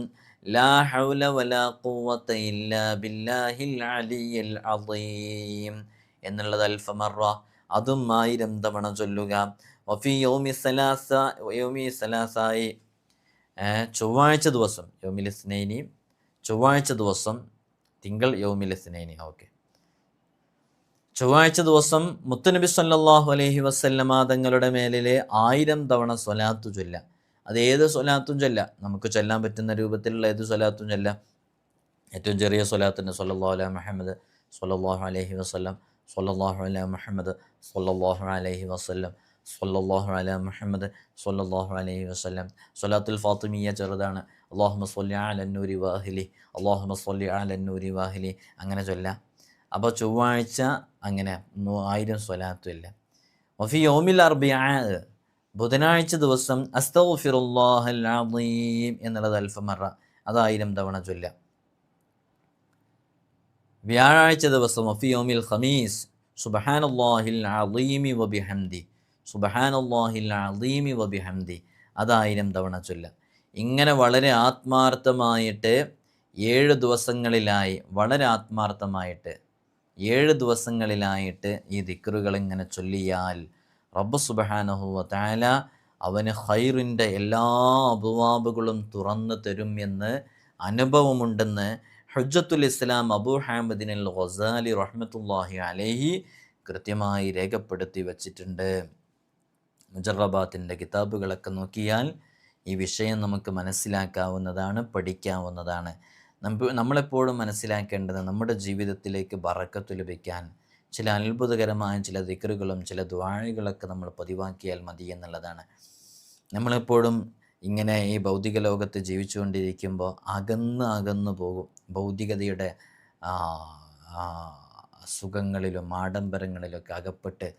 Speaker 1: ലാ ഹൗല വലാ ഖുവത ഇല്ലാ ബില്ലാഹിൽ അലിയിൽ അദീം എന്നുള്ളത് അൽഫമറ, അതും 1000 തവണ ചൊല്ലുക. വഫി യൗമി സലാസായി ചൊവ്വാഴ്ച ദിവസം യൗമിൽ ഇസ്നൈനി, ചൊവ്വാഴ്ച ദിവസം തിങ്കൾ യൗമിൽ ഇസ്നൈനി, ഓക്കെ, ചൊവ്വാഴ്ച ദിവസം മുത്തുനബി സല്ലല്ലാഹു അലൈഹി വസല്ലമ തങ്ങളുടെ മേലിലെ 1000 തവണ സ്വലാത്തു ചൊല്ല. അത് ഏത് സ്വലാത്തും ചൊല്ല, നമുക്ക് ചൊല്ലാൻ പറ്റുന്ന രൂപത്തിലുള്ള ഏത് സ്വലാത്തും ചൊല്ല. ഏറ്റവും ചെറിയ സ്വലാത്തിന് സ്വല്ലല്ലാഹു അലാ മുഹമ്മദ് സ്വല്ലല്ലാഹു അലൈഹി വസല്ലം, സ്വല്ലല്ലാഹു അലാ മുഹമ്മദ് സ്വല്ലല്ലാഹു അലൈഹി വസല്ലം, സ്വല്ലല്ലാഹു അലാ മുഹമ്മദ് സ്വല്ലല്ലാഹു അലൈഹി വസല്ലം. സ്വലാത്തുൽ ഫാത്തിമിയ ചെറുതാണ്. അല്ലാഹുമ്മ സ്വല്ലി അലൻ നൂരി വാഹിലി, അല്ലാഹുമ്മ സ്വല്ലി അലൻ നൂരി വാഹിലി, അങ്ങനെ ചൊല്ലാം. അപ്പോൾ ചൊവ്വാഴ്ച അങ്ങനെ 1000 സ്വലാത്തുമില്ല. വഫി യൗമിൽ അർബിഅ ബുധനാഴ്ച ദിവസം അസ്തഗ്ഫിറുല്ലാഹൽ അദീം എന്നുള്ളത് അൽഫമറ, അത് 1000 തവണ ചൊല്ലാം. വ്യാഴാഴ്ച ദിവസം വഫി യൗമിൽ ഖമീസ് സുബ്ഹാനല്ലാഹിൽ അദീമി വബിഹംദി, സുബ്ഹാനല്ലാഹിൽ അദീമി വബിഹംദി, അത് 1000 തവണ ചൊല്ലാം. ഇങ്ങനെ വളരെ ആത്മാർത്ഥമായിട്ട് 7 ദിവസങ്ങളിലായി, വളരെ ആത്മാർത്ഥമായിട്ട് 7 ദിവസങ്ങളിലായിട്ട് ഈ ദിക്റുകൾ ഇങ്ങനെ ചൊല്ലിയാൽ റബ്ബ് സുബ്ഹാനഹു വ തആല അവന് ഖൈറിൻ്റെ എല്ലാ അബ്വാബുകളും തുറന്നു തരും എന്ന് അനുഭവമുണ്ടെന്ന് ഹുജ്ജത്തുൽ ഇസ്ലാം അബൂ ഹാമിദിൻ അൽ ഗസാലി റഹ്മത്തുള്ളാഹി അലൈഹി കൃത്യമായി രേഖപ്പെടുത്തി വച്ചിട്ടുണ്ട്. മുജറബാത്തിൻ്റെ കിതാബുകളൊക്കെ നോക്കിയാൽ ഈ വിഷയം നമുക്ക് മനസ്സിലാക്കാവുന്നതാണ്, പഠിക്കാവുന്നതാണ്. നമ്മളെപ്പോഴും മനസ്സിലാക്കേണ്ടത് നമ്മുടെ ജീവിതത്തിലേക്ക് ബറക്കത്ത് ലഭിക്കാൻ ചില അത്ഭുതകരമായ ചില ദിക്റുകളും ചില ദുആകളൊക്കെ നമ്മൾ പതിവാക്കിയാൽ മതി എന്നുള്ളതാണ്. നമ്മളെപ്പോഴും ഇങ്ങനെ ഈ ഭൗതിക ലോകത്ത് ജീവിച്ചുകൊണ്ടിരിക്കുമ്പോൾ അകന്നു പോകും. ഭൗതികതയുടെ സുഖങ്ങളിലും ആഡംബരങ്ങളിലൊക്കെ അകപ്പെട്ട്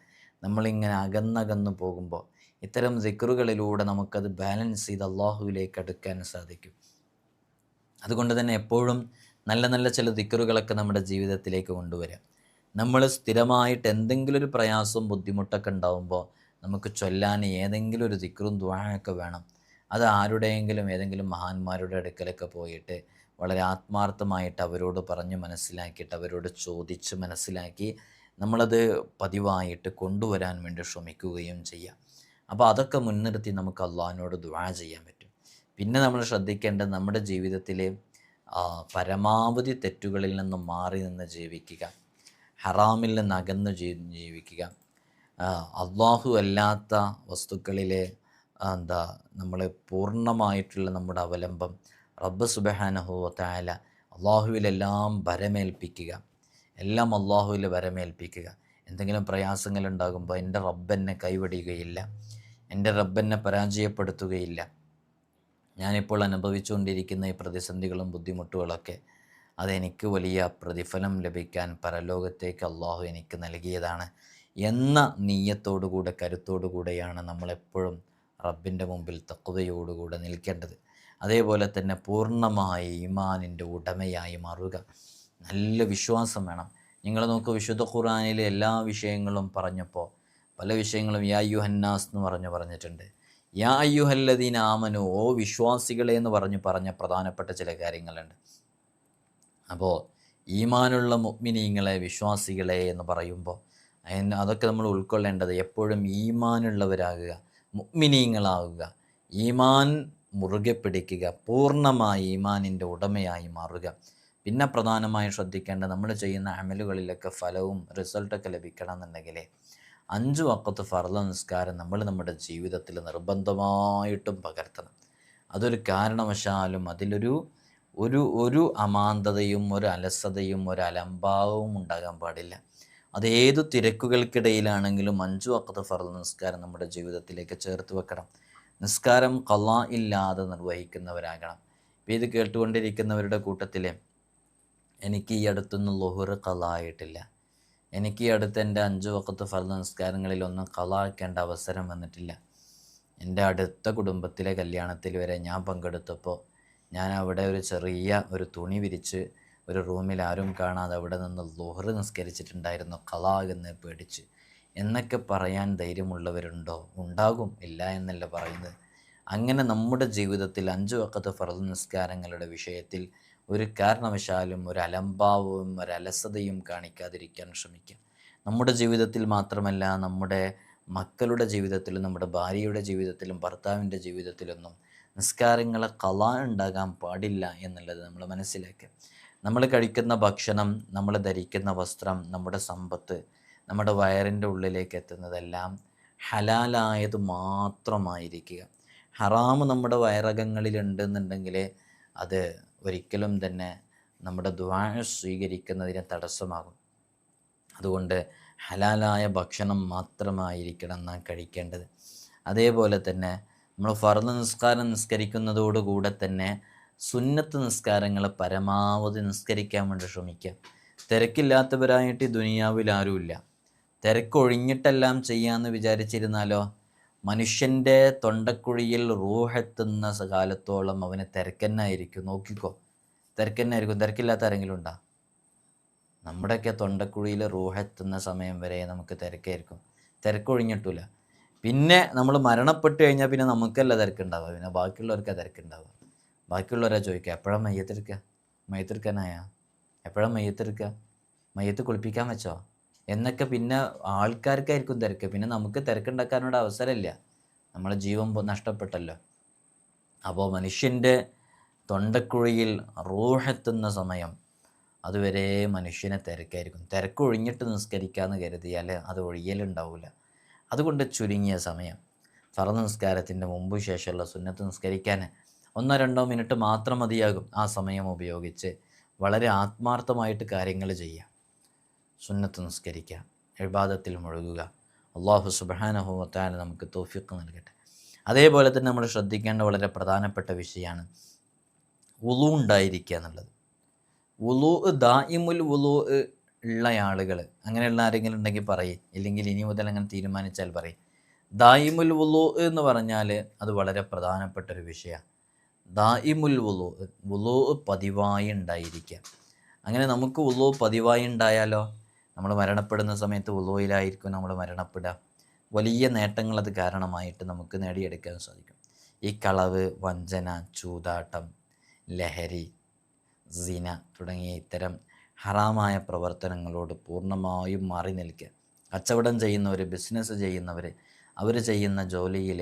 Speaker 1: നമ്മളിങ്ങനെ അകന്നകന്നു പോകുമ്പോൾ ഇത്തരം ദിക്റുകളിലൂടെ നമുക്കത് ബാലൻസ് ചെയ്ത് അള്ളാഹുവിലേക്ക് അടുക്കാൻ സാധിക്കും. അതുകൊണ്ട് തന്നെ എപ്പോഴും നല്ല നല്ല ചില ദിക്റുകളൊക്കെ നമ്മുടെ ജീവിതത്തിലേക്ക് കൊണ്ടുവരാം. നമ്മൾ സ്ഥിരമായിട്ട് എന്തെങ്കിലും ഒരു പ്രയാസവും ബുദ്ധിമുട്ടൊക്കെ ഉണ്ടാകുമ്പോൾ നമുക്ക് ചൊല്ലാൻ ഏതെങ്കിലും ഒരു ദിക്റും ദുആയൊക്കെ വേണം. അത് ആരുടെയെങ്കിലും ഏതെങ്കിലും മഹാന്മാരുടെ അടുക്കലൊക്കെ പോയിട്ട് വളരെ ആത്മാർത്ഥമായിട്ട് അവരോട് പറഞ്ഞ് മനസ്സിലാക്കിയിട്ട് അവരോട് ചോദിച്ച് മനസ്സിലാക്കി നമ്മളത് പതിവായിട്ട് കൊണ്ടുവരാൻ വേണ്ടി ശ്രമിക്കുകയും ചെയ്യാം. അപ്പോൾ അതൊക്കെ മുൻനിർത്തി നമുക്ക് അള്ളാഹിനോട് ദുആ ചെയ്യാൻ പറ്റും. പിന്നെ നമ്മൾ ശ്രദ്ധിക്കേണ്ടത് നമ്മുടെ ജീവിതത്തിൽ പരമാവധി തെറ്റുകളിൽ നിന്ന് മാറി നിന്ന് ജീവിക്കുക, ഹറാമിൽ നിന്ന് അകന്ന് ജീവിക്കുക. അള്ളാഹു അല്ലാത്ത വസ്തുക്കളിലെ നമ്മൾ പൂർണ്ണമായിട്ടുള്ള നമ്മുടെ അവലംബം റബ്ബ് സുബ്ഹാനഹു വ തആല, അള്ളാഹുവിലെല്ലാം ഭരമേൽപ്പിക്കുക. എല്ലാം അള്ളാഹുവിൽ വരമേൽപ്പിക്കുക. എന്തെങ്കിലും പ്രയാസങ്ങളുണ്ടാകുമ്പോൾ എൻ്റെ റബ്ബെന്നെ കൈവടിയുകയില്ല, എൻ്റെ റബ്ബെന്നെ പരാജയപ്പെടുത്തുകയില്ല. ഞാനിപ്പോൾ അനുഭവിച്ചുകൊണ്ടിരിക്കുന്ന ഈ പ്രതിസന്ധികളും ബുദ്ധിമുട്ടുകളൊക്കെ അതെനിക്ക് വലിയ പ്രതിഫലം ലഭിക്കാൻ പരലോകത്തേക്ക് അള്ളാഹു എനിക്ക് നൽകിയതാണ് എന്ന നീയത്തോടുകൂടെ കരുത്തോടുകൂടെയാണ് നമ്മളെപ്പോഴും റബ്ബിൻ്റെ മുമ്പിൽ തഖ്വയോടുകൂടെ നിൽക്കേണ്ടത്. അതേപോലെ തന്നെ പൂർണ്ണമായി ഈമാനിൻ്റെ ഉടമയായി മാറുക. നല്ല വിശ്വാസം വേണം. നിങ്ങൾ നോക്കൂ, വിശുദ്ധ ഖുർആനിലെ എല്ലാ വിഷയങ്ങളും പറഞ്ഞപ്പോൾ പല വിഷയങ്ങളും യാ അയ്യുഹന്നാസ് എന്ന് പറഞ്ഞിട്ടുണ്ട്. യാ അയ്യുഹല്ലദീന ആമനു, ഓ വിശ്വാസികളെ എന്ന് പറഞ്ഞ പ്രധാനപ്പെട്ട ചില കാര്യങ്ങളുണ്ട്. അപ്പോൾ ഈമാനുള്ള മുഅ്മിനീങ്ങളെ, വിശ്വാസികളെ എന്ന് പറയുമ്പോൾ അതൊക്കെ നമ്മൾ ഉൾക്കൊള്ളേണ്ടത് എപ്പോഴും ഈമാനുള്ളവരാകുക, മുഅ്മിനീങ്ങളാകുക, ഈമാൻ മുറുകെ പിടിക്കുക, പൂർണ്ണമായി ഈമാനിൻ്റെ ഉടമയായി മാറുക. പിന്നെ പ്രധാനമായും ശ്രദ്ധിക്കേണ്ടത് നമ്മൾ ചെയ്യുന്ന അമലുകളിലൊക്കെ ഫലവും റിസൾട്ടൊക്കെ ലഭിക്കണം എന്നുണ്ടെങ്കിൽ 5 വഖത്ത് ഫർള് നിസ്കാരം നമ്മൾ നമ്മുടെ ജീവിതത്തിൽ നിർബന്ധമായിട്ടും പകർത്തണം. അതൊരു കാരണവശാലും അതിലൊരു ഒരു അമാന്തതയും ഒരു അലസതയും ഒരു അലംഭാവവും ഉണ്ടാകാൻ പാടില്ല. അതേതു തിരക്കുകൾക്കിടയിലാണെങ്കിലും 5 വഖത്ത് ഫർള് നിസ്കാരം നമ്മുടെ ജീവിതത്തിലേക്ക് ചേർത്ത് വെക്കണം. നിസ്കാരം ഖളാ ഇല്ലാതെ നിർവഹിക്കുന്നവരാകണം. ഇപ്പോൾ ഇത് കേട്ടുകൊണ്ടിരിക്കുന്നവരുടെ കൂട്ടത്തിൽ എനിക്ക് ഈ അടുത്തൊന്നും ളുഹർ ഖളാ ആയിട്ടില്ല, എനിക്ക് ഈ അടുത്ത് എൻ്റെ 5 വഖത്ത് ഫർള് നിസ്കാരങ്ങളിലൊന്നും ഖളാ ആക്കേണ്ട അവസരം വന്നിട്ടില്ല. എൻ്റെ അടുത്ത കുടുംബത്തിലെ കല്യാണത്തിൽ വരെ ഞാൻ പങ്കെടുത്തപ്പോൾ ഞാൻ അവിടെ ഒരു ചെറിയ ഒരു തുണി വിരിച്ച് ഒരു റൂമിൽ ആരും കാണാതെ അവിടെ നിന്ന് ളുഹർ നിസ്കരിച്ചിട്ടുണ്ടായിരുന്നു, ഖളാ എന്ന് പേടിച്ച് എന്നൊക്കെ പറയാൻ ധൈര്യമുള്ളവരുണ്ടോ? ഉണ്ടാകും, ഇല്ല എന്നല്ല പറയുന്നത്. അങ്ങനെ നമ്മുടെ ജീവിതത്തിൽ 5 വഖത്ത് ഫർള് നിസ്കാരങ്ങളുടെ വിഷയത്തിൽ ഒരു കാരണവശാലും ഒരു അലംഭാവവും ഒരു അലസതയും കാണിക്കാതിരിക്കാൻ ശ്രമിക്കുക. നമ്മുടെ ജീവിതത്തിൽ മാത്രമല്ല, നമ്മുടെ മക്കളുടെ ജീവിതത്തിലും നമ്മുടെ ഭാര്യയുടെ ജീവിതത്തിലും ഭർത്താവിൻ്റെ ജീവിതത്തിലൊന്നും നിസ്കാരങ്ങളെ ഖളാ ഉണ്ടാകാൻ പാടില്ല എന്നുള്ളത് നമ്മൾ മനസ്സിലാക്കുക. നമ്മൾ കഴിക്കുന്ന ഭക്ഷണം, നമ്മൾ ധരിക്കുന്ന വസ്ത്രം, നമ്മുടെ സമ്പത്ത്, നമ്മുടെ വയറിൻ്റെ ഉള്ളിലേക്ക് എത്തുന്നതെല്ലാം ഹലാലായത് മാത്രമായിരിക്കുക. ഹറാമ് നമ്മുടെ വയറകങ്ങളിലുണ്ടെന്നുണ്ടെങ്കിൽ അത് ഒരിക്കലും തന്നെ നമ്മുടെ ദുആ സ്വീകരിക്കുന്നതിന് തടസ്സമാകും. അതുകൊണ്ട് ഹലാലായ ഭക്ഷണം മാത്രമായിരിക്കണം നാം കഴിക്കേണ്ടത്. അതേപോലെ തന്നെ നമ്മൾ ഫർള് നിസ്കാരം നിസ്കരിക്കുന്നതോടുകൂടെ തന്നെ സുന്നത്ത് നിസ്കാരങ്ങൾ പരമാവധി നിസ്കരിക്കാൻ വേണ്ടി ശ്രമിക്കുക. തിരക്കില്ലാത്തവരായിട്ട് ഈ ദുനിയാവിൽ ആരുമില്ല. തിരക്കൊഴിഞ്ഞിട്ടെല്ലാം ചെയ്യാമെന്ന് വിചാരിച്ചിരുന്നാലോ, മനുഷ്യൻ്റെ തൊണ്ടക്കുഴിയിൽ റൂഹെത്തുന്ന കാലത്തോളം അവന് തിരക്കന്നായിരിക്കും. നോക്കിക്കോ, തിരക്കന്നായിരിക്കും. തിരക്കില്ലാത്ത ആരെങ്കിലും ഉണ്ടോ? നമ്മുടെയൊക്കെ തൊണ്ടക്കുഴിയിൽ റൂഹെത്തുന്ന സമയം വരെ നമുക്ക് തിരക്കായിരിക്കും. തിരക്കൊഴിഞ്ഞിട്ടില്ല. പിന്നെ നമ്മൾ മരണപ്പെട്ട് കഴിഞ്ഞാൽ പിന്നെ നമുക്കല്ല തിരക്കുണ്ടാവുക, പിന്നെ ബാക്കിയുള്ളവർക്കാണ് തിരക്കുണ്ടാവുക. ബാക്കിയുള്ളവരാ ചോദിക്കുക, എപ്പോഴാണ് മയ്യത്തെടുക്കുക? മയ്യത്തെടുക്കാനായാ? എപ്പോഴാണ് മയ്യത്തെടുക്കുക? മയ്യത്ത് കുളിപ്പിക്കാൻ വെച്ചോ? എന്നൊക്കെ പിന്നെ ആൾക്കാർക്കായിരിക്കും തിരക്ക്. പിന്നെ നമുക്ക് തിരക്കുണ്ടാക്കാനുള്ള അവസരമില്ല, നമ്മളെ ജീവൻ നഷ്ടപ്പെട്ടല്ലോ. അപ്പോൾ മനുഷ്യൻ്റെ തൊണ്ടക്കുഴിയിൽ റൂഹെത്തുന്ന സമയം അതുവരെ മനുഷ്യനെ തിരക്കായിരിക്കും. തിരക്കൊഴിഞ്ഞിട്ട് നിസ്കരിക്കാമെന്ന് കരുതിയാൽ അത് ഒഴിയലുണ്ടാവില്ല. അതുകൊണ്ട് ചുരുങ്ങിയ സമയം ഫർള് നിസ്കാരത്തിൻ്റെ മുമ്പ് ശേഷമുള്ള സുന്നത്ത് നിസ്കരിക്കാൻ 1-2 മിനിറ്റ് മാത്രം മതിയാകും. ആ സമയം ഉപയോഗിച്ച് വളരെ ആത്മാർത്ഥമായിട്ട് കാര്യങ്ങൾ ചെയ്യുക, സുന്നത്ത് നിസ്കരിക്കുക, ഇബാദത്തിൽ മുഴുകുക. അല്ലാഹു സുബ്ഹാനഹു വ തആല നമുക്ക് തൗഫീഖ് നൽകട്ടെ. അതേപോലെ തന്നെ നമ്മൾ ശ്രദ്ധിക്കേണ്ട വളരെ പ്രധാനപ്പെട്ട വിഷയമാണ് വുളു ഉണ്ടായിരിക്കുക എന്നുള്ളത്. വുളു, ദായിമുൽ വുളു ഉള്ള ആളുകൾ, അങ്ങനെയുള്ള ആരെങ്കിലും ഉണ്ടെങ്കിൽ പറയും, ഇല്ലെങ്കിൽ ഇനി മുതൽ അങ്ങനെ തീരുമാനിച്ചാൽ പറയും. ദായിമുൽ വുളു എന്ന് പറഞ്ഞാൽ അത് വളരെ പ്രധാനപ്പെട്ടൊരു വിഷയമാണ്. ദായിമുൽ വുളു, വുളു പതിവായി ഉണ്ടായിരിക്കുക. അങ്ങനെ നമുക്ക് വുളു പതിവായി ഉണ്ടായാലോ, നമ്മൾ മരണപ്പെടുന്ന സമയത്ത് വുളുയിലായിരിക്കും നമ്മൾ മരണപ്പെടുക. വലിയ നേട്ടങ്ങൾ അത് കാരണമായിട്ട് നമുക്ക് നേടിയെടുക്കാൻ സാധിക്കും. ഈ കളവ്, വഞ്ചന, ചൂതാട്ടം, ലഹരി, സിന തുടങ്ങിയ ഇത്തരം ഹറാമായ പ്രവർത്തനങ്ങളോട് പൂർണ്ണമായും മാറി നിൽക്കുക. കച്ചവടം ചെയ്യുന്നവർ, ബിസിനസ് ചെയ്യുന്നവർ, അവർ ചെയ്യുന്ന ജോലിയിൽ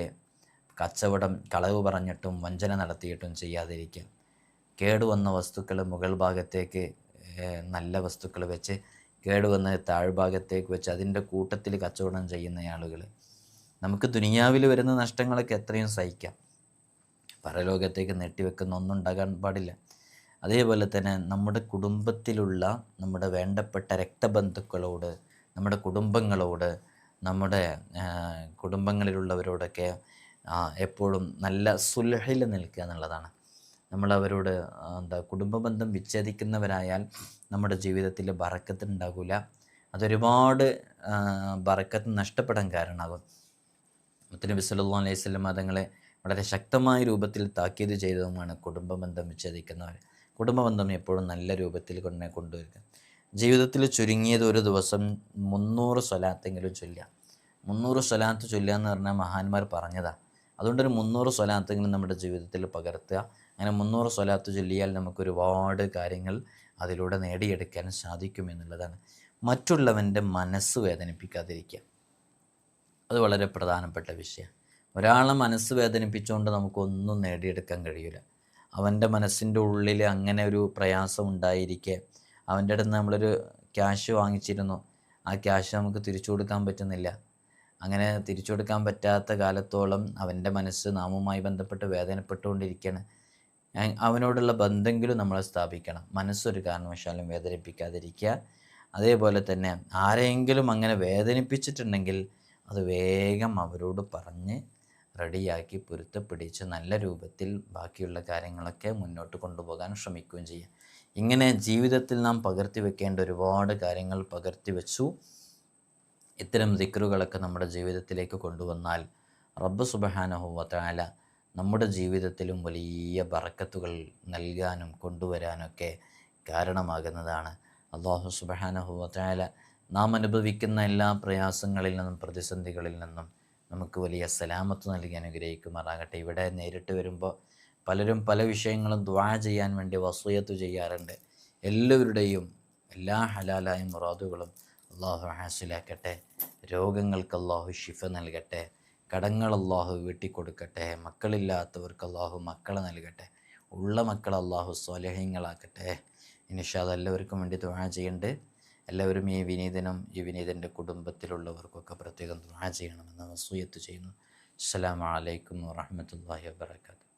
Speaker 1: കച്ചവടം കളവ് പറഞ്ഞിട്ടും വഞ്ചന നടത്തിയിട്ടും ചെയ്യാതിരിക്കുക. കേടുവന്ന വസ്തുക്കൾ മുകൾ ഭാഗത്തേക്ക് നല്ല വസ്തുക്കൾ വെച്ച്, കേടുവന്ന താഴ്ഭാഗത്തേക്ക് വെച്ച് അതിൻ്റെ കൂട്ടത്തിൽ കച്ചവടം ചെയ്യുന്ന ആളുകൾ, നമുക്ക് ദുനിയാവിൽ വരുന്ന നഷ്ടങ്ങളൊക്കെ എത്രയും സഹിക്കാം. പരലോകത്തേക്ക് നെട്ടിവെക്കുന്ന ഒന്നും ഉണ്ടാകാൻ പാടില്ല. അതേപോലെ തന്നെ നമ്മുടെ കുടുംബത്തിലുള്ള നമ്മുടെ വേണ്ടപ്പെട്ട രക്തബന്ധുക്കളോട്, നമ്മുടെ കുടുംബങ്ങളോട്, നമ്മുടെ കുടുംബങ്ങളിലുള്ളവരോടൊക്കെ എപ്പോഴും നല്ല സുൽഹിൽ നിൽക്കുക എന്നുള്ളതാണ്. നമ്മളവരോട് കുടുംബ ബന്ധം വിച്ഛേദിക്കുന്നവരായാൽ നമ്മുടെ ജീവിതത്തിൽ ബറക്കത്ത് ഉണ്ടാകില്ല. അതൊരുപാട് ബറക്കത്ത് നഷ്ടപ്പെടാൻ കാരണമാകും. മുത്തുനബി സല്ലല്ലാഹു അലൈഹി വസല്ലം തങ്ങളെ വളരെ ശക്തമായ രൂപത്തിൽ താക്കീത് ചെയ്തതുമാണ് കുടുംബ ബന്ധം വിച്ഛേദിക്കുന്നവർ. കുടുംബ ബന്ധം എപ്പോഴും നല്ല രൂപത്തിൽ കൊണ്ടുവരിക. ജീവിതത്തിൽ ചുരുങ്ങിയത് ഒരു ദിവസം 300 സ്വലാത്തെങ്കിലും ചൊല്ലുക. 300 സ്വലാത്ത് ചൊല്ലുക എന്ന് പറഞ്ഞാൽ മഹാന്മാർ പറഞ്ഞതാണ്. അതുകൊണ്ടൊരു 300 സ്വലാത്തെങ്കിലും നമ്മുടെ ജീവിതത്തിൽ പകർത്തുക. അങ്ങനെ 300 സ്വലാത്ത് ചൊല്ലിയാൽ നമുക്കൊരുപാട് കാര്യങ്ങൾ അതിലൂടെ നേടിയെടുക്കാൻ സാധിക്കുമെന്നുള്ളതാണ്. മറ്റുള്ളവൻ്റെ മനസ്സ് വേദനിപ്പിക്കാതിരിക്കുക, അത് വളരെ പ്രധാനപ്പെട്ട വിഷയം. ഒരാളെ മനസ്സ് വേദനിപ്പിച്ചുകൊണ്ട് നമുക്കൊന്നും നേടിയെടുക്കാൻ കഴിയില്ല. അവൻ്റെ മനസ്സിൻ്റെ ഉള്ളിൽ അങ്ങനെ ഒരു പ്രയാസം ഉണ്ടായിരിക്കെ, അവൻ്റെ അടുത്ത് നമ്മളൊരു ക്യാഷ് വാങ്ങിച്ചിരുന്നു, ആ ക്യാഷ് നമുക്ക് തിരിച്ചു കൊടുക്കാൻ പറ്റുന്നില്ല. അങ്ങനെ തിരിച്ചു കൊടുക്കാൻ പറ്റാത്ത കാലത്തോളം അവൻ്റെ മനസ്സ് നാമുമായി ബന്ധപ്പെട്ട് വേദനപ്പെട്ടുകൊണ്ടിരിക്കുകയാണ്. അവനോടുള്ള ബന്ധമെങ്കിലും നമ്മൾ സ്ഥാപിക്കണം. മനസ്സൊരു കാരണവശാലും വേദനിപ്പിക്കാതിരിക്കുക. അതേപോലെ തന്നെ ആരെങ്കിലും അങ്ങനെ വേദനിപ്പിച്ചിട്ടുണ്ടെങ്കിൽ അത് വേഗം അവരോട് പറഞ്ഞ് റെഡിയാക്കി പൊരുത്തപ്പിടിച്ച് നല്ല രൂപത്തിൽ ബാക്കിയുള്ള കാര്യങ്ങളൊക്കെ മുന്നോട്ട് കൊണ്ടുപോകാൻ ശ്രമിക്കുകയും ചെയ്യുക. ഇങ്ങനെ ജീവിതത്തിൽ നാം പകർത്തി വെക്കേണ്ട ഒരുപാട് കാര്യങ്ങൾ പകർത്തി വെച്ചു. ഇത്തരം ദിക്റുകളൊക്കെ നമ്മുടെ ജീവിതത്തിലേക്ക് കൊണ്ടുവന്നാൽ റബ്ബ് സുബ്ഹാനഹു വ തആല നമ്മുടെ ജീവിതത്തിലും വലിയ ബറക്കത്തുകൾ നൽകാനും കൊണ്ടുവരാനൊക്കെ കാരണമാകുന്നതാണ്. അല്ലാഹു സുബ്ഹാനഹു വ തആല നാം അനുഭവിക്കുന്ന എല്ലാ പ്രയാസങ്ങളിൽ നിന്നും പ്രതിസന്ധികളിൽ നിന്നും നമുക്ക് വലിയ സലാമത്ത് നൽകി അനുഗ്രഹിക്കുമാറാകട്ടെ. ഇവിടെ നേരിട്ട് വരുമ്പോൾ പലരും പല വിഷയങ്ങളും ദുആ ചെയ്യാൻ വേണ്ടി വസിയത്ത് ചെയ്യാറുണ്ട്. എല്ലാവരുടെയും എല്ലാ ഹലാലായ മുറാദുകളും അള്ളാഹു ഹാസിലാക്കട്ടെ. രോഗങ്ങൾക്ക് അള്ളാഹു ഷിഫ നൽകട്ടെ. കടങ്ങൾ അള്ളാഹു വീട്ടിക്കൊടുക്കട്ടെ. മക്കളില്ലാത്തവർക്ക് അള്ളാഹു മക്കളെ നൽകട്ടെ. ഉള്ള മക്കൾ അള്ളാഹു സ്വാലിഹീങ്ങളാക്കട്ടെ. ഇൻഷാ അല്ലാഹ് എല്ലാവർക്കും വേണ്ടി ദുആ ചെയ്യണ്ട്. എല്ലാവരും ഈ വിനീതൻ്റെ കുടുംബത്തിലുള്ളവർക്കൊക്കെ പ്രത്യേകം ദുആ ചെയ്യണമെന്ന് വസിയത്ത് ചെയ്യുന്നു. അസ്സലാമു അലൈക്കും വറഹ്മത്തുള്ളാഹി വബറകാതുഹു.